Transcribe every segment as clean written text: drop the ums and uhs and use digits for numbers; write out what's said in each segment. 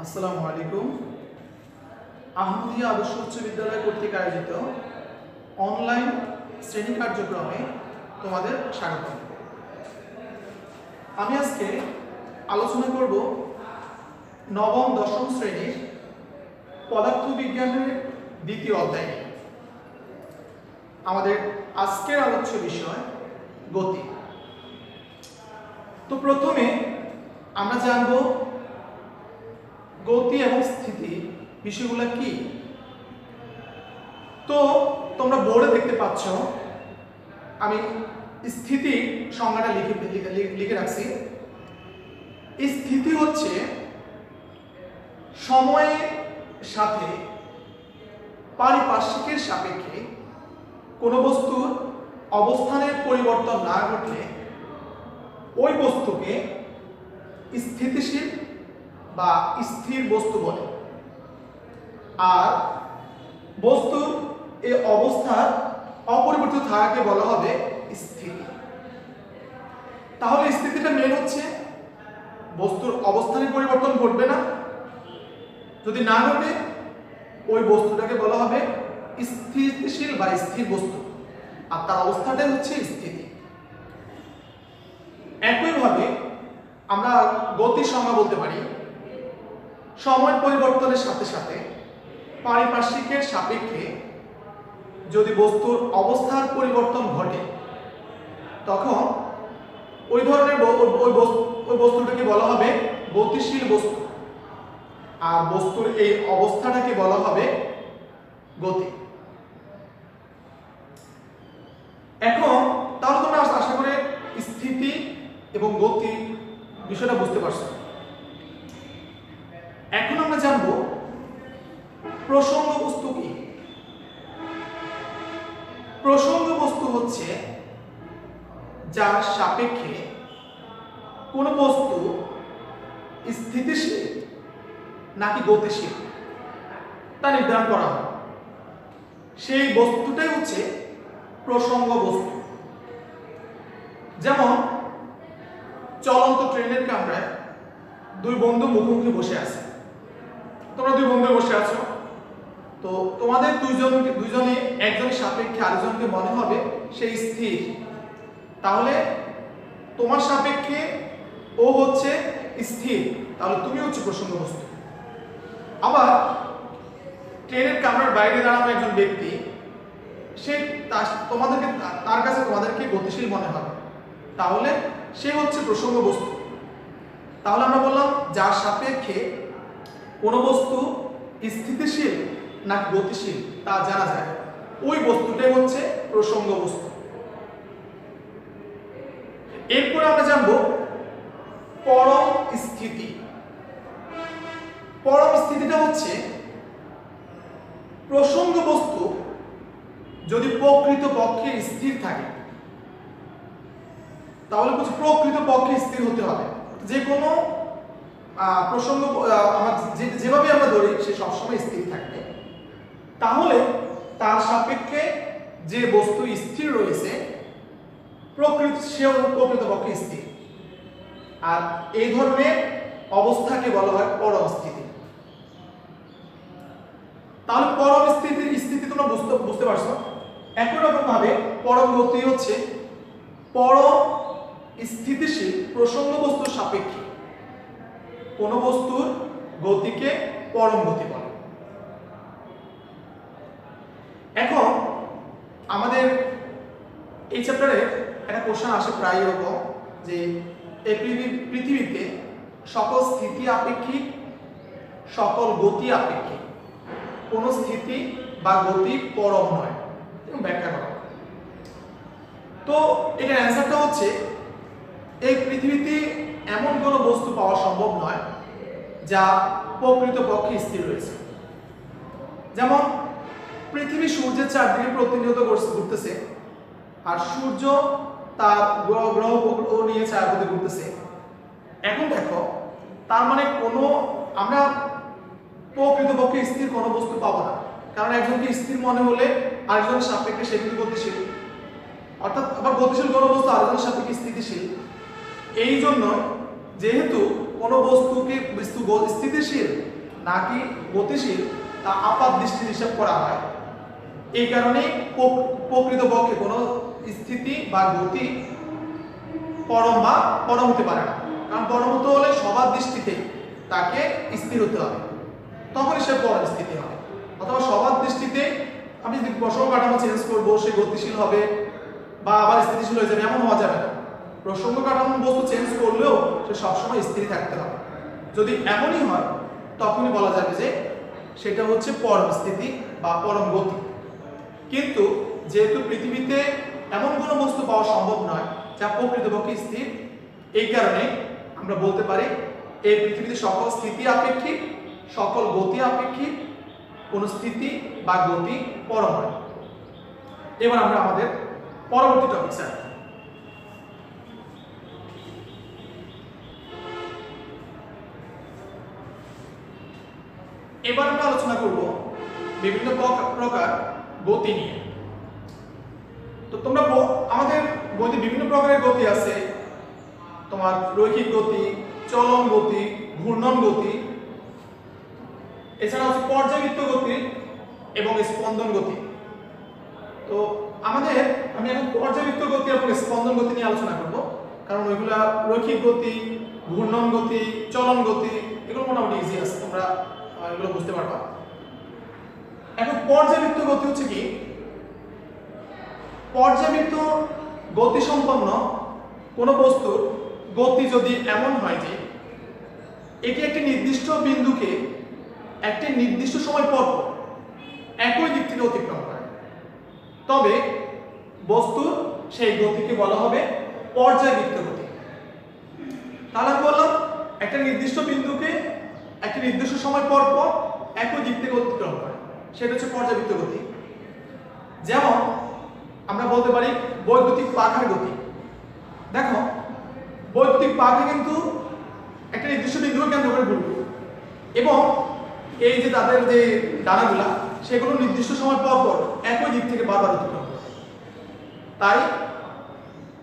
আসসালামু আলাইকুম। আহমদিয়া আদর্শ উচ্চ বিদ্যালয় কর্তৃক আয়োজিত অনলাইন শ্রেণী কার্যক্রমে তোমাদের স্বাগত। আমি আজকে আলোচনা করব নবম দশম শ্রেণীর পদার্থবিজ্ঞানের দ্বিতীয় অধ্যায় নিয়ে। আমাদের আজকের আলোচ্য বিষয় গতি। তো প্রথমে আমরা জানব গতি এবং স্থিতি বিষয়গুলো কি। তো তোমরা বোর্ডে দেখতে পাচ্ছ আমি স্থিতি সংজ্ঞাটা লিখে রাখছি। স্থিতি হচ্ছে সময়ের সাথে পারিপার্শ্বিকের সাপেক্ষে কোনো বস্তুর অবস্থানের পরিবর্তন না ঘটলে ওই বস্তুকে স্থিতিশীল বা স্থির বস্তু বলে, আর বস্তুর এই অবস্থার অপরিবর্তিত থাকাকে বলা হবে স্থিতি। তাহলে স্থিতিটা মেন হচ্ছে বস্তুর অবস্থানের পরিবর্তন ঘটবে না, যদি না ঘটে ওই বস্তুটাকে বলা হবে স্থিতিশীল বা স্থির বস্তু, আর তার অবস্থাটাই হচ্ছে স্থিতি। একইভাবে আমরা গতির সংজ্ঞা বলতে পারি সময় পরিবর্তনের সাথে সাথে পারিপার্শ্বিকের সাপেক্ষে যদি বস্তুর অবস্থার পরিবর্তন ঘটে তখন ওই ধরনের ওই বস্তুটাকে বলা হবে গতিশীল বস্তু, আর বস্তুর এই অবস্থাটাকে বলা হবে গতি। এখন তাহলে তোমরা আশা করে স্থিতি এবং গতি বিষয়টা বুঝতে পারছো। এখন আমরা জানবো প্রসঙ্গ বস্তু কি। প্রসঙ্গ বস্তু হচ্ছে যার সাপেক্ষে কোন বস্তু স্থিতিশীল নাকি গতিশীল তা নির্ধারণ করা হয়, সেই বস্তুটাই হচ্ছে প্রসঙ্গ বস্তু। যেমন চলন্ত ট্রেনের কামরায় দুই বন্ধু মুখোমুখি বসে আছে। তোমরা দুই বন্ধু বসে আছো, তো তোমাদের দুইজনে একজনের সাপেক্ষে আরেকজনকে মনে হবে সে স্থির, তাহলে তোমার সাপেক্ষে ও হচ্ছে স্থির, তাহলে তুমি হচ্ছে প্রসঙ্গ বস্তু। আবার ট্রেনের কামরার বাইরে দাঁড়ানো একজন ব্যক্তি, সে তার কাছে তোমাদেরকে গতিশীল মনে হবে, তাহলে সে হচ্ছে প্রসঙ্গ বস্তু। তাহলে আমরা বললাম যার সাপেক্ষে কোনো বস্তু স্থিতিশীল না গতিশীল তা জানা যায়, ওই বস্তুটাই হচ্ছে প্রসঙ্গ বস্তু। এরপরে আমরা জানবো পরম স্থিতি। পরম স্থিতিটা হচ্ছে প্রসঙ্গ বস্তু যদি প্রকৃতপক্ষে স্থির থাকে, তাহলে প্রকৃতপক্ষে স্থির হতে হবে। যে কোনো প্রসঙ্গ যেভাবে আমরা ধরি সে সবসময় স্থির থাকবে, তাহলে তার সাপেক্ষে যে বস্তু স্থির রয়েছে সেও প্রকৃতপক্ষে স্থির, আর এই ধরনের অবস্থাকে বলা হয় পরম স্থিতি। তাহলে পরম স্থিতি তোমরা বুঝতে পারছো। একই রকম ভাবে পরম গতি হচ্ছে পরম স্থিতিশীল প্রসঙ্গ বস্তুর সাপেক্ষে কোন বস্তুর গতিকে পরম গতি বলে। এখন আমাদের এই চ্যাপ্টারে একটা কোশ্চেন আসে প্রায় এরকম যে এই পৃথিবীতে সকল স্থিতি আপেক্ষিক, সকল গতি আপেক্ষিক, কোন স্থিতি বা গতি পরম নয়, ব্যাখ্যা করা। তো এটার অ্যান্সারটা হচ্ছে এই পৃথিবীতে এমন কোনো বস্তু পাওয়া সম্ভব নয় যা প্রকৃতপক্ষে স্থির রয়েছে। যেমন পৃথিবী সূর্যের চারদিকে প্রতিনিয়ত ঘুরতেছে, আর সূর্য তার গ্রহ নিয়ে ছায়াপথে ঘুরতেছে। এখন দেখো, তার মানে আমরা প্রকৃতপক্ষে স্থির কোনো বস্তু পাবো না, কারণ একজনকে স্থির মনে হলে আরেকজনের সাপেক্ষে সে কিন্তু গতিশীল, অর্থাৎ আবার গতিশীল কোনো বস্তু আরেকজনের সাপেক্ষে স্থিতিশীল। এই জন্য যেহেতু কোনো বস্তুকে স্থিতিশীল নাকি গতিশীল তা আপাত দৃষ্টির হিসাব করা হয়। এই কারণে প্রকৃতপক্ষে কোনো স্থিতি বা গতি পরম বা পরম হতে পারে না, কারণ পরম হতে হলে সবার দৃষ্টিতে তাকে স্থির হতে হবে, তখনই সে পরম স্থিতি হবে। অথবা সবার দৃষ্টিতে আমি যদি প্রসঙ্গ কাঠামো চেঞ্জ করবো সে গতিশীল হবে বা আবার স্থিতিশীল হয়ে যাবে, এমন হওয়া যাবে না। প্রসঙ্গ কাঠামো বস্তু চেঞ্জ করলেও সে সবসময় স্থির থাকতে হবে। যদি এমনই হয় তখনই বলা যাবে যে সেটা হচ্ছে পরম স্থিতি বা পরম গতি। কিন্তু যেহেতু পৃথিবীতে এমন কোনো বস্তু পাওয়া সম্ভব নয় যা প্রকৃতপক্ষে স্থির, এই কারণে আমরা বলতে পারি এই পৃথিবীতে সকল স্থিতি আপেক্ষিক, সকল গতি আপেক্ষিক, কোনো স্থিতি বা গতি পরম হয়। এবার আমরা আমাদের পরবর্তী টপিক স্যার। এবার আমরা আলোচনা করব বিভিন্ন প্রকার গতি নিয়ে। তো তোমরা আমাদের গতি বিভিন্ন প্রকারের গতি আছে, তোমার রৈখিক গতি, চলন গতি, ঘূর্ণন গতি, এছাড়া হচ্ছে পর্যাবৃত্ত গতি এবং স্পন্দন গতি। তো আমি এখন পর্যাবৃত্ত গতি এবং স্পন্দন গতি নিয়ে আলোচনা করব, কারণ ওইগুলা রৈখিক গতি, ঘূর্ণন গতি, চলন গতি এগুলো মোটামুটি ইজি আছে, তোমরা এগুলো বুঝতে পারবা। এখন পর্যাবৃত্ত গতি হচ্ছে কি? পর্যাবৃত্ত গতি সম্পন্ন কোনো বস্তুর গতি যদি এমন হয় যে এটি একটি নির্দিষ্ট বিন্দুকে একটি নির্দিষ্ট সময় পর একই দিক থেকে অতিক্রম করে, তবে বস্তুর সেই গতিকে বলা হবে পর্যাবৃত্ত গতি। তাহলে আমি বললাম একটা নির্দিষ্ট বিন্দুকে একটি নির্দিষ্ট সময় পর একই দিক থেকে অতিক্রম করে, সেটা হচ্ছে পর্যাবৃত্ত গতি। যেমন আমরা বলতে পারি বৈদ্যুতিক পাখার গতি। দেখো বৈদ্যুতিক পাখা কিন্তু একটা নির্দিষ্ট বিন্দুকে কেন্দ্র করে ঘুরবে এবং এই যে তাদের যে ডানাগুলা সেগুলো নির্দিষ্ট সময় পর একই দিক থেকে বারবার অতিক্রম করে। তাই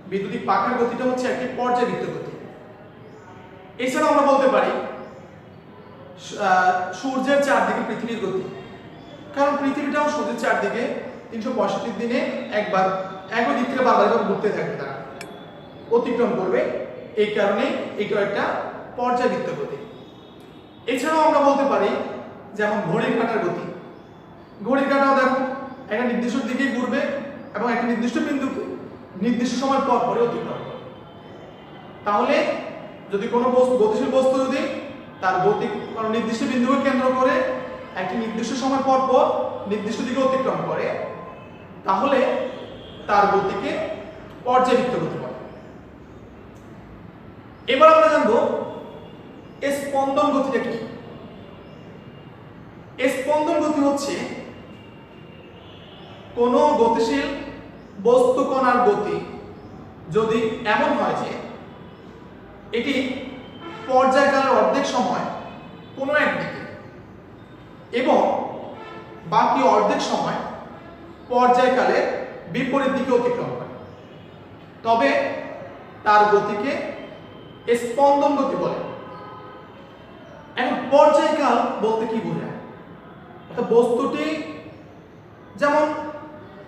বৈদ্যুতিক পাখার গতিটা হচ্ছে একটি পর্যাবৃত্ত গতি। এছাড়া আমরা বলতে পারি সূর্যের চারদিকে পৃথিবীর গতি, কারণ পৃথিবীটাও সূর্যের চারদিকে 365 দিনে একবার একই দিক থেকে বারবার ঘুরতে থাকে, তারা অতিক্রম করবে, এই কারণে এটা একটা পর্যাবৃত্ত গতি। এছাড়াও আমরা বলতে পারি যেমন ঘড়ির কাঁটার গতি। ঘড়ির কাঁটাও দেখো একটা নির্দিষ্ট দিকে ঘুরবে এবং একটা নির্দিষ্ট বিন্দুকে নির্দিষ্ট সময় পর পরে অতিক্রম করবে। তাহলে যদি কোনো বস্তু গতিশীল বস্তু যদি তার গতি নির্দিষ্ট বিন্দুকে কেন্দ্র করে একটি নির্দিষ্ট সময় পর নির্দিষ্ট দিকে অতিক্রম করে, তাহলে তার গতিকে পর্যাবৃত্ত গতি বলে। এবার আমরা জানবো স্পন্দন গতিটা কি। স্পন্দন গতি হচ্ছে কোন গতিশীল বস্তু কণার গতি যদি এমন হয় যে এটি পর্যায়কালের অর্ধেক সময় কোনো একদিকে এবং বাকি অর্ধেক সময় পর্যায়কালের বিপরীত দিকে অতিক্রম করে, তবে তার গতিকে স্পন্দন গতি বলে। এখন পর্যায়কাল বলতে কি বোঝায়? অর্থাৎ বস্তুটি যেমন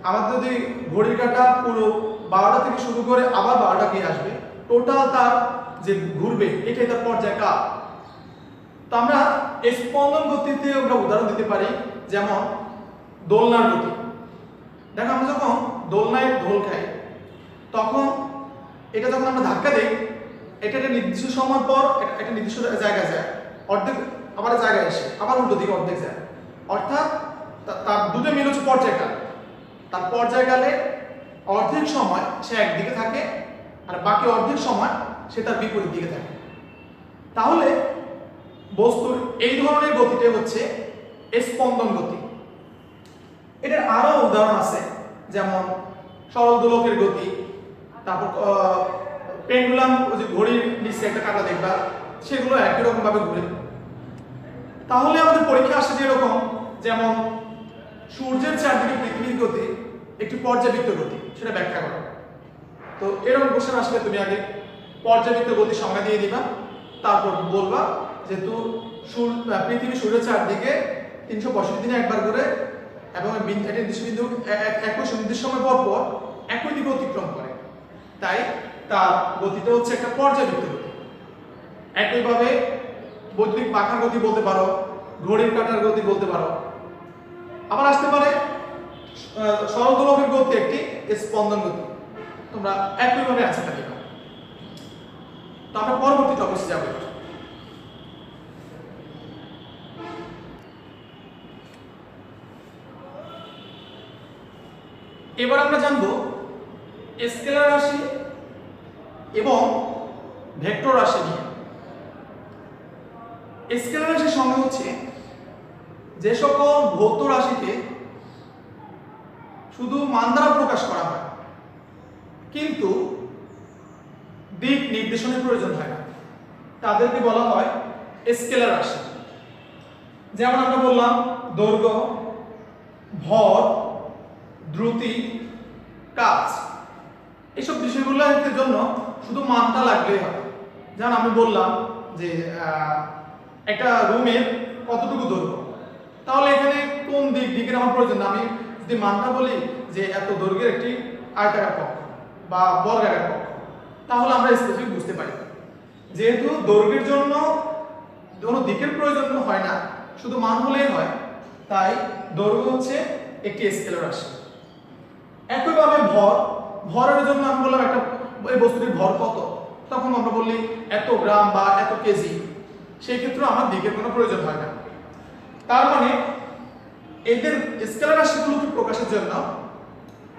আমাদের যদি ঘড়ির কাঁটা পুরো 12টা থেকে শুরু করে আবার 12টা গিয়ে আসবে, টোটাল তার যে ঘুরবে এটাই তার পর্যায়কাল। তো আমরা স্পন্দন গতিতে আমরা উদাহরণ দিতে পারি, যেমন দোলনার গতি। দেখো আমরা যখন দোলনায় দোল খাই তখন এটা যখন আমরা ধাক্কা দিই এটা একটা নির্দিষ্ট সময় পর একটা নির্দিষ্ট জায়গায় যায়, অর্ধেক আবার জায়গায় এসে আবার উল্টো দিকে অর্ধেক যায়, অর্থাৎ তার দুটো মিল হচ্ছে পর্যায়কাল। তার পর্যায়কালে অর্ধেক সময় সে একদিকে থাকে আর বাকি অর্ধেক সময় সে তার বিপরীত দিকে থাকে। তাহলে বস্তুর এই ধরনের গতিটা হচ্ছে স্পন্দন গতি। এটার আরো উদাহরণ আছে, যেমন সরল দোলকের গতি, তারপর পেন্ডুলাম, যে ঘড়ির নিচে একটা কাঁটা দেখবা সেগুলো একই রকম ভাবে ঘুরে। তাহলে আমাদের পরীক্ষা আসে যেরকম, যেমন সূর্যের চারদিকে পৃথিবীর গতি একটি পর্যাবৃত্ত গতি, সেটা ব্যাখ্যা করো। তো এরকম কোশ্চেন আসলে তুমি আগে পর্যাবৃত্ত গতি সংজ্ঞা দিয়ে দিবা, তারপর বলবা যেহেতু পৃথিবী সূর্যের চারদিকে 365 দিনে একবার করে এবং একটা নির্দিষ্ট বিন্দু একই নির্দিষ্ট সময় পর পর একই দিকে অতিক্রম করে, তাই তার গতিটা হচ্ছে একটা পর্যায়বৃত্ত গতি। একইভাবে বৈদ্যুতিক পাখার গতি বলতে পারো, ঘড়ির কাঁটার গতি বলতে পারো। আবার আসতে পারে সরল দোলকের গতি একটি স্পন্দন গতি। তোমরা একইভাবে অ্যান্সারটা দিবা। তো আমরা পরবর্তী টপিকে যাব। এবার আমরা জানবো স্কেলার রাশি এবং ভেক্টর রাশি নিয়ে। স্কেলার রাশির সঙ্গে হচ্ছে যে সকল ভৌত রাশিকে শুধু মান দ্বারা প্রকাশ করা হয় কিন্তু দিক নির্দেশনের প্রয়োজন হয় না, তাদেরকে বলা হয় স্কেলার রাশি। যেমন আমরা বললাম দৈর্ঘ্য, ভর, দ্রুতি, কাজ, এসব বিষয়গুলোর জন্য শুধু মানটা লাগলেই হয়। যেমন আমি বললাম যে একটা রুমের কতটুকু দৈর্ঘ্য, তাহলে এখানে কোন দিকের আমার প্রয়োজন না, আমি যদি মানটা বলি যে এত দৈর্ঘ্যের একটি আয়তাকার কক্ষ বা বর্গাকার কক্ষ, তাহলে আমরা স্পেসিফিক বুঝতে পারি। যেহেতু দৈর্ঘ্যের জন্য কোনো দিকের প্রয়োজন হয় না, শুধু মান হলেই হয়, তাই দৈর্ঘ্য হচ্ছে একটি স্কেলার রাশি। একইভাবে ভরের জন্য আমি বললাম একটা এই বস্তুটির ভর কত, তখন আমরা বললি এত গ্রাম বা এত কেজি, সেই ক্ষেত্রে আমার দিকের কোনো প্রয়োজন হয় না। তার মানে এদের স্কেলার রাশিগুলোকে প্রকাশের জন্য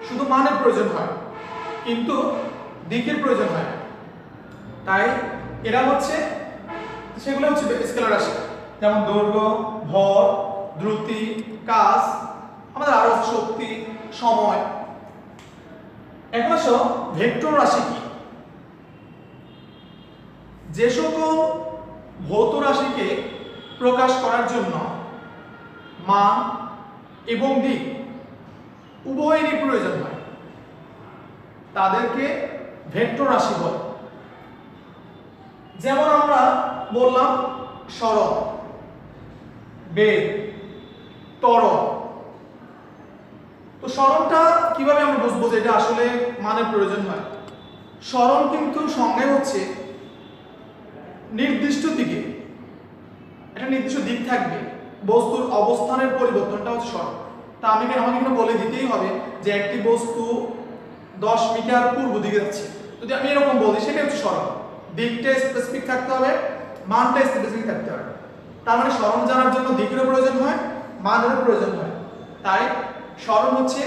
শুধু মানের প্রয়োজন হয় কিন্তু দিকের প্রয়োজন হয় না, তাই এরা হচ্ছে সেগুলো হচ্ছে স্কেলার রাশি। যেমন দৈর্ঘ্য, ভর, দ্রুতি, কাজ, আমাদের আরো শক্তি, সময়। এখন আসো ভেক্টর রাশি কি। যে সকল ভৌত রাশিকে প্রকাশ করার জন্য মান এবং দিক উভয়েরই প্রয়োজন হয় তাদেরকে ভেক্টর রাশি বলে। যেমন আমরা বললাম সরল, বেগ, ত্বরণ। তো সরণটা কিভাবে আমরা বুঝবো যে এটা আসলে মানের প্রয়োজন হয়? সরণ কিন্তু সংজ্ঞায় হচ্ছে নির্দিষ্ট দিকে, একটা নির্দিষ্ট দিক থাকবে, বস্তুর অবস্থানের পরিবর্তনটা হচ্ছে সরণ। তা আমাকে এখানে বলে দিতেই হবে যে একটি বস্তু 10 মিটার পূর্ব দিকে যাচ্ছে, যদি আমি এরকম বলি সেটা হচ্ছে সরণ। দিকটা স্পেসিফিক থাকতে হবে, মানটা স্পেসিফিক থাকতে হবে। তার মানে সরণ জানার জন্য দিকেরও প্রয়োজন হয়, মানেরও প্রয়োজন হয়, তাই সরণ হচ্ছে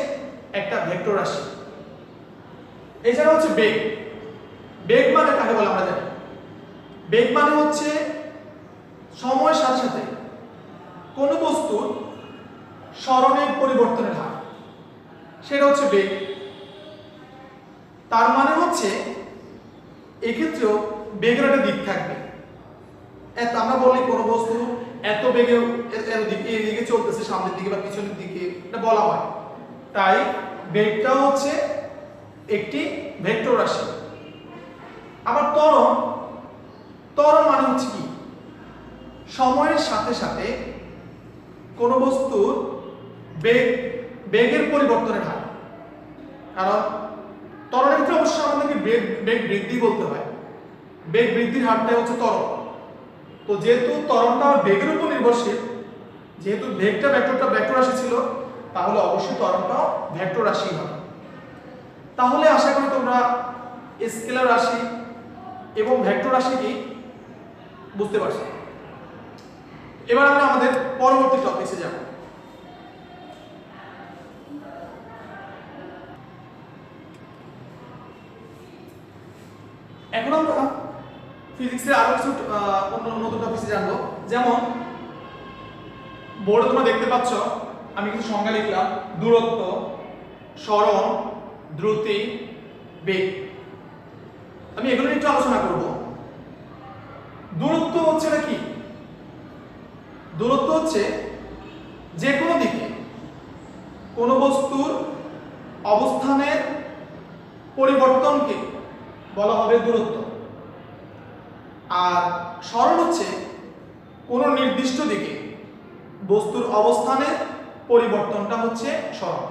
একটা ভেক্টর রাশি। এছাড়া হচ্ছে বেগ। বেগ মানে কাকে বলে আমরা জানি? বেগ মানে হচ্ছে সময়ের সাথে সাথে কোনো বস্তুর সরণের পরিবর্তনের হার, সেটা হচ্ছে বেগ। তার মানে হচ্ছে এক্ষেত্রেও বেগের একটা দিক থাকবে। আমরা বলি কোনো বস্তু এত বেগে এদিকে চলতেছে, সামনের দিকে বা পিছনের দিকে, এটা বলা হয়। তাই বেগটা হচ্ছে একটি ভেক্টর রাশি। আবার ত্বরণ, ত্বরণ মানে হচ্ছে কি? সময়ের সাথে সাথে কোনো বস্তুর বেগের পরিবর্তনের হার। কারণ ত্বরণের ক্ষেত্রে অবশ্যই আমাদেরকে বেগ বৃদ্ধি বলতে হয়, বেগ বৃদ্ধির হারটাই হচ্ছে ত্বরণ। তো যেহেতু ত্বরণটা বেগের উপর নির্ভরশীল, যেহেতু ভেক্টর ভেক্টর রাশি ছিল, তাহলে অবশ্যই ত্বরণটাও ভেক্টর রাশি হবে। তাহলে আশা করি তোমরা স্কেলার রাশি এবং ভেক্টর রাশি কি বুঝতে পারছো। এবার আমরা আমাদের পরবর্তী টপিকে যাব। এখন আমরা ফিজিক্সের আরো কিছু নতুন টপিকে জানবো। যেমন বোর্ডে তোমরা দেখতে পাচ্ছ আমি কিছু সংজ্ঞা লিখলাম: দূরত্ব, সরণ, দ্রুতি, বেগ। আমি এগুলো নিয়ে একটু আলোচনা করব। দূরত্ব হচ্ছে কি? দূরত্ব হচ্ছে যে কোনো দিকে কোনো বস্তুর অবস্থানের পরিবর্তনকে বলা হবে দূরত্ব। আর সরণ হচ্ছে কোনো নির্দিষ্ট দিকে বস্তুর অবস্থানের পরিবর্তনটা হচ্ছে সরণ।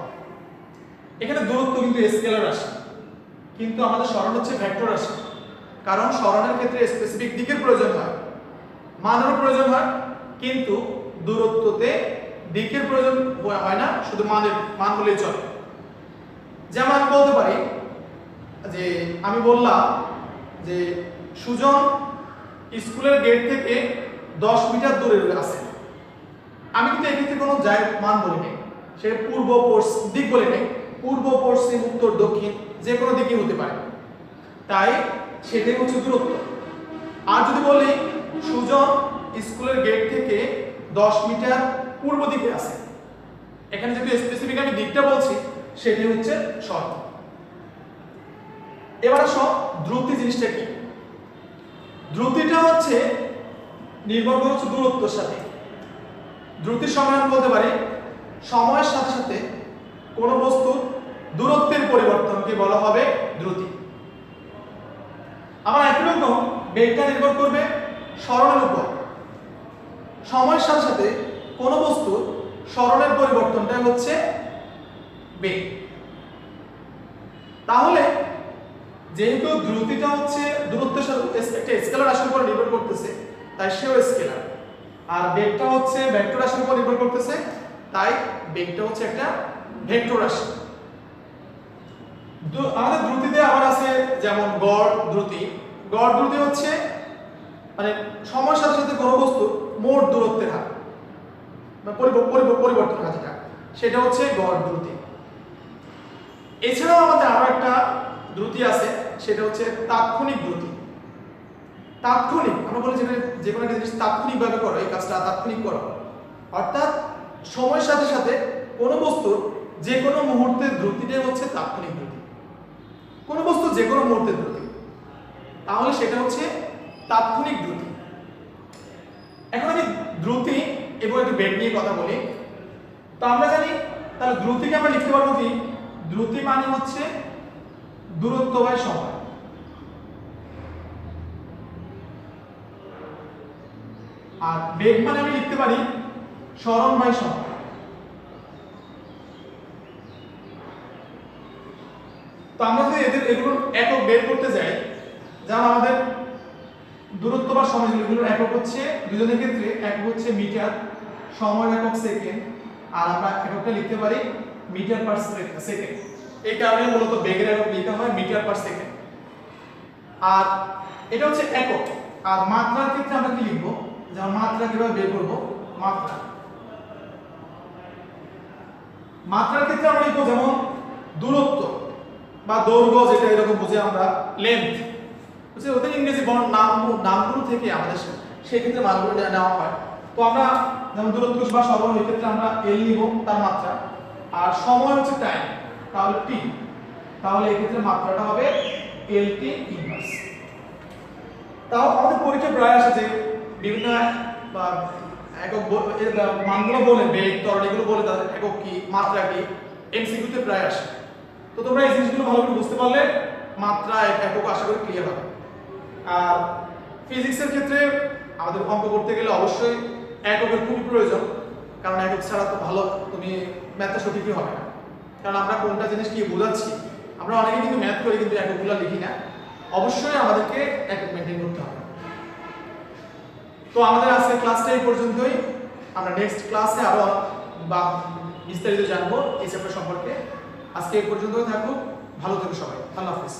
এখানে দূরত্ব কিন্তু স্কেলার রাশি, কিন্তু আমাদের সরণ হচ্ছে ভেক্টর রাশি, কারণ সরণের ক্ষেত্রে স্পেসিফিক দিকের প্রয়োজন হয়, মানেরও প্রয়োজন হয়, কিন্তু দূরত্বতে দিকের প্রয়োজন হয় না, শুধু মান হলেই চলে। যেমন আমি বলতে পারি যে আমি বললাম যে সুজন স্কুলের গেট থেকে 10 মিটার দূরে আছে। আমি কিন্তু এক্ষেত্রে কোনো মান বলি নাই, সে পূর্ব পশ্চিম দিক বলি নাই, পূর্ব পশ্চিম উত্তর দক্ষিণ যে কোনো দিকই হতে পারে, তাই সেটাই হচ্ছে দূরত্ব। আর যদি বলি সুজন স্কুলের গেট থেকে 10 মিটার পূর্ব দিকে আছে, এখানে যেহেতু স্পেসিফিক আমি দিকটা বলছি, সেটাই হচ্ছে সরণ। এবার আসো দ্রুতি জিনিসটা কি। দ্রুতিটা হচ্ছে নির্ভর করছে দূরত্বের সাথে। দ্রুতির সময় আমি বলতে পারি সময়ের সাথে সাথে কোনো বস্তুর দূরত্বের পরিবর্তনকে বলা হবে দ্রুতি। আবার একই রকম বেগটা নির্ভর করবে সরণের উপর। সময়ের সাথে সাথে কোনো বস্তুর সরণের পরিবর্তনটা হচ্ছে বেগ। তাহলে যেহেতু দ্রুতিটা হচ্ছে দূরত্বের সাথে একটা স্কেলার রাশির উপর নির্ভর করতেছে, তাই সেও স্কেলার। আর বেগটা হচ্ছে ভেক্টর রাশির উপর নির্ভর করতেছে, তাই বেগটা হচ্ছে একটা ভেক্টর রাশি। আমাদের দ্রুতিতে আবার আছে যেমন গড় দ্রুতি। গড় দ্রুতি হচ্ছে মানে সময়ের সাথে সাথে কোনো বস্তু মোট দূরত্বের হার বা পরিবর্তন হার যেটা, সেটা হচ্ছে গড় দ্রুতি। এছাড়াও আমাদের আরো একটা দ্রুতি আছে, সেটা হচ্ছে তাৎক্ষণিক দ্রুতি। তাৎক্ষণিক আমরা বলি যে কোনো একটা জিনিস তাৎক্ষণিকভাবে করো, এই কাজটা তাৎক্ষণিক করো, অর্থাৎ সময়ের সাথে সাথে কোনো বস্তুর যে কোনো মুহূর্তের দ্রুতিটাই হচ্ছে তাৎক্ষণিক দ্রুতি। কোনো বস্তু যে কোনো মুহূর্তের দ্রুতি, তাহলে সেটা হচ্ছে তাৎক্ষণিক দ্রুতি। এখন আমি দ্রুতি এবং একটু বেগ নিয়ে কথা বলি। তো আমরা জানি তাহলে দ্রুতিকে আমরা লিখতে পারবো কি, দ্রুতি মানে হচ্ছে দূরত্ব বাই সময়। আর বেগ মানে আমি লিখতে পারি সরণ বাই সময়। তো আমরা যদি এগুলোর একক বের করতে যাই, যেমন আমাদের দূরত্ব বা সময় এগুলোর একক হচ্ছে দুজনের ক্ষেত্রে একক হচ্ছে মিটার, সময়ের একক সেকেন্ড, আর আমরা এককটা লিখতে পারি মিটার পার সেকেন্ড। এই কারণে মূলত বেগের একক লেখা হয় মিটার পার সেকেন্ড। আর এটা হচ্ছে একক। আর মাত্রার ক্ষেত্রে আমরা কি লিখবো, যেমন মাত্রা কিভাবে বের করবো, মাত্রার ক্ষেত্রে আমরা লিখবো যেমন দূরত্ব বা দৈর্ঘ্য, যেটা এরকম বুঝে আমরা লেন্থ, বুঝছি ওদের ইংরেজি নামগুলো থেকে আমাদের সেই ক্ষেত্রে মানগুলো নেওয়া হয়। তো আমরা যেমন দূরত্ব বা সরণ, এই ক্ষেত্রে আমরা এল নিব তার মাত্রা, আর সময় হচ্ছে টাইম, তাহলে টি, তাহলে এই ক্ষেত্রে মাত্রাটা হবে এল টি ইনভার্স। তাও আমাদের পরীক্ষা প্রায় আসে যে বিভিন্ন বা একক মানগুলো বলে, বেগ ত্বরণ এগুলো বলে তাদের একক কি মাত্রা কি, এমসিকিউতে প্রায় আসে। তো তোমরা এই জিনিসগুলো ভালো করে বুঝতে পারলে মাত্রা একক আশা করি ক্লিয়ার হবে। আর ফিজিক্সের ক্ষেত্রে আমাদের অঙ্ক করতে গেলে অবশ্যই এককের খুবই প্রয়োজন, কারণ একক ছাড়া তো ভালো তুমি ম্যাথটা সঠিকই হবে না। কারণ আমরা কোনটা জিনিস কি বোঝাচ্ছি, আমরা অনেকে কিন্তু ম্যাথ করি কিন্তু এককগুলো লিখি না, অবশ্যই আমাদেরকে একক মেনটেন করতে হবে। তো আমাদের আজকে ক্লাসটা এই পর্যন্তই। আমরা নেক্সট ক্লাসে আরো বিস্তারিত জানবো এই চ্যাপ্টার সম্পর্কে। আজকে এই পর্যন্তই থাকুক, ভালো থেকো সবাই, আল্লাহ হাফেজ।